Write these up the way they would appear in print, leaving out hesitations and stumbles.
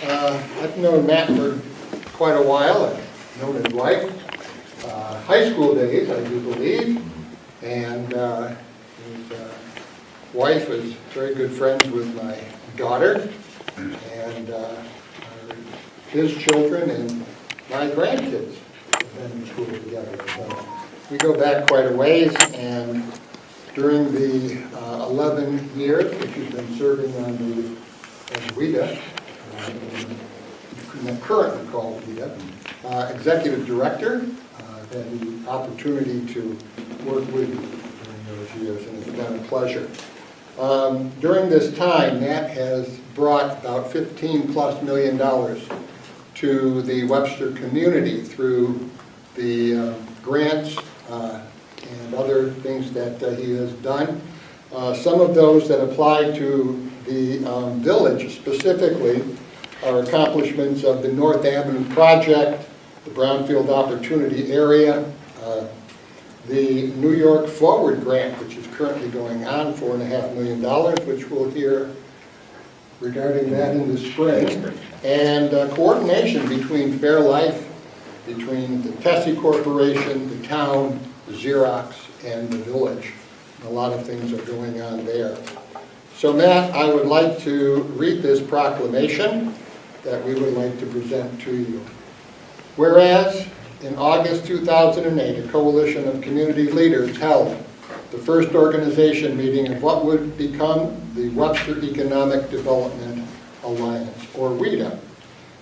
I've known Matt for quite a while. I've known his wife, high school days, I do believe, and his wife is very good friends with my daughter, and his children and my grandkids have been in school together. So we go back quite a ways, and during the 11 years that she's been serving on the WEDA, currently called WEDA, executive director, I've had the opportunity to work with you during those years, and it's been a pleasure. During this time, Matt has brought about $15+ million to the Webster community through the grants and other things that he has done. Some of those that apply to the village specifically are accomplishments of the North Avenue project, the Brownfield Opportunity Area, the New York Forward grant, which is currently going on, $4.5 million, which we'll hear regarding that in the spring, and coordination between Fairlife, between the Tessie Corporation, the town, the Xerox, and the village. A lot of things are going on there. So Matt, I would like to read this proclamation that we would like to present to you. Whereas, in August 2008, a coalition of community leaders held the first organization meeting of what would become the Webster Economic Development Alliance, or WEDA.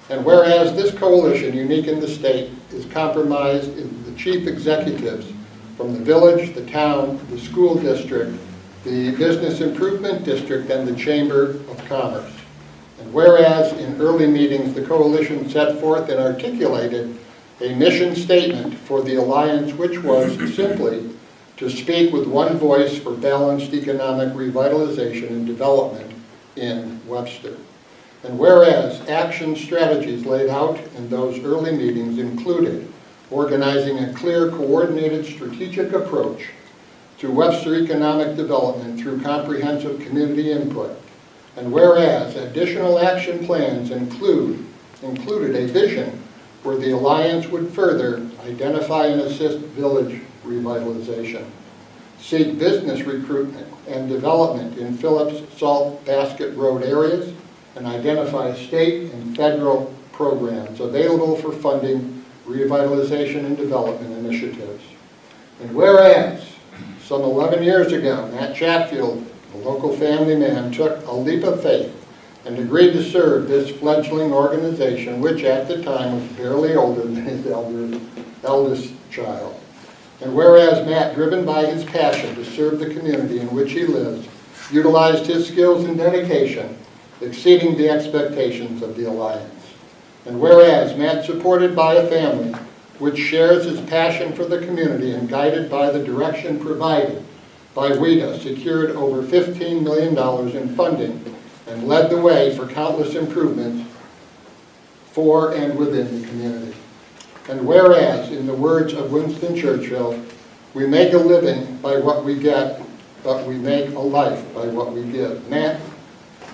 And whereas this coalition, unique in the state, is comprised of the chief executives from the village, the town, the school district, the business improvement district, and the Chamber of Commerce. And whereas in early meetings the coalition set forth and articulated a mission statement for the alliance, which was simply to speak with one voice for balanced economic revitalization and development in Webster. And whereas action strategies laid out in those early meetings included organizing a clear, coordinated, strategic approach to Webster economic development through comprehensive community input. And whereas additional action plans included a vision where the alliance would further identify and assist village revitalization, seek business recruitment and development in Phillips Salt Basket Road areas, and identify state and federal programs available for funding revitalization and development initiatives. And whereas some 11 years ago, Matt Chatfield, a local family man, took a leap of faith and agreed to serve this fledgling organization, which at the time was barely older than his eldest child. And whereas Matt, driven by his passion to serve the community in which he lives, utilized his skills and dedication, exceeding the expectations of the Alliance. And whereas Matt, supported by a family which shares his passion for the community and guided by the direction provided by WEDA, secured over $15 million in funding and led the way for countless improvements for and within the community. And whereas, in the words of Winston Churchill, we make a living by what we get, but we make a life by what we give. Matt,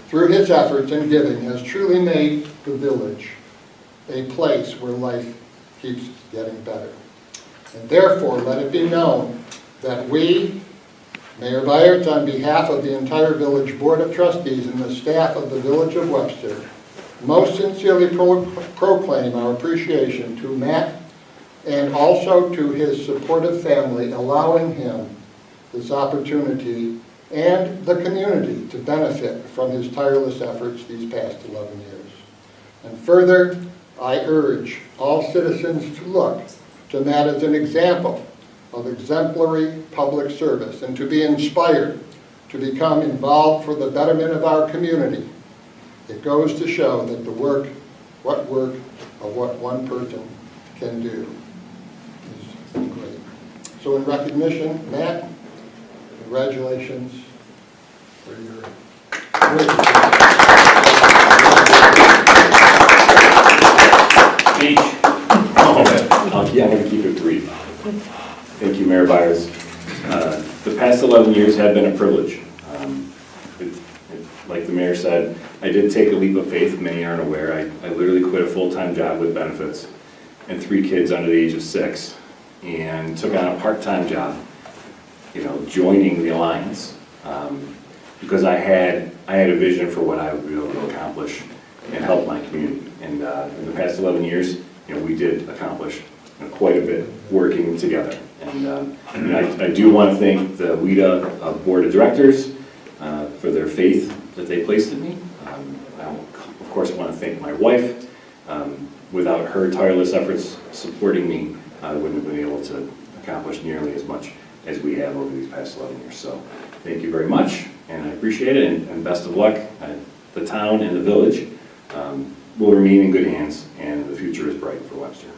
through his efforts and giving, has truly made the village a place where life keeps getting better. And therefore, let it be known that we, Mayor Byards, on behalf of the entire Village Board of Trustees and the staff of the Village of Webster, most sincerely proclaim our appreciation to Matt and also to his supportive family, allowing him this opportunity and the community to benefit from his tireless efforts these past 11 years. And further, I urge all citizens to look to Matt as an example of exemplary public service and to be inspired to become involved for the betterment of our community. It goes to show that what one person can do is great. So in recognition, Matt, congratulations for your speech. I'm going to keep it brief. Thank you, Mayor Byers. The past 11 years have been a privilege. Like the mayor said, I did take a leap of faith, many aren't aware. I literally quit a full-time job with benefits and 3 kids under the age of 6 and took on a part-time job, you know, joining the Alliance, because I had a vision for what I would be able to accomplish and help my community. And in the past 11 years, you know, we did accomplish quite a bit working together. And I do want to thank the WIDA Board of Directors for their faith that they placed in me. I, of course, want to thank my wife. Without her tireless efforts supporting me, I wouldn't have been able to accomplish nearly as much as we have over these past 11 years. So thank you very much, and I appreciate it, and best of luck. The town and the village will remain in good hands, and the future is bright for Webster.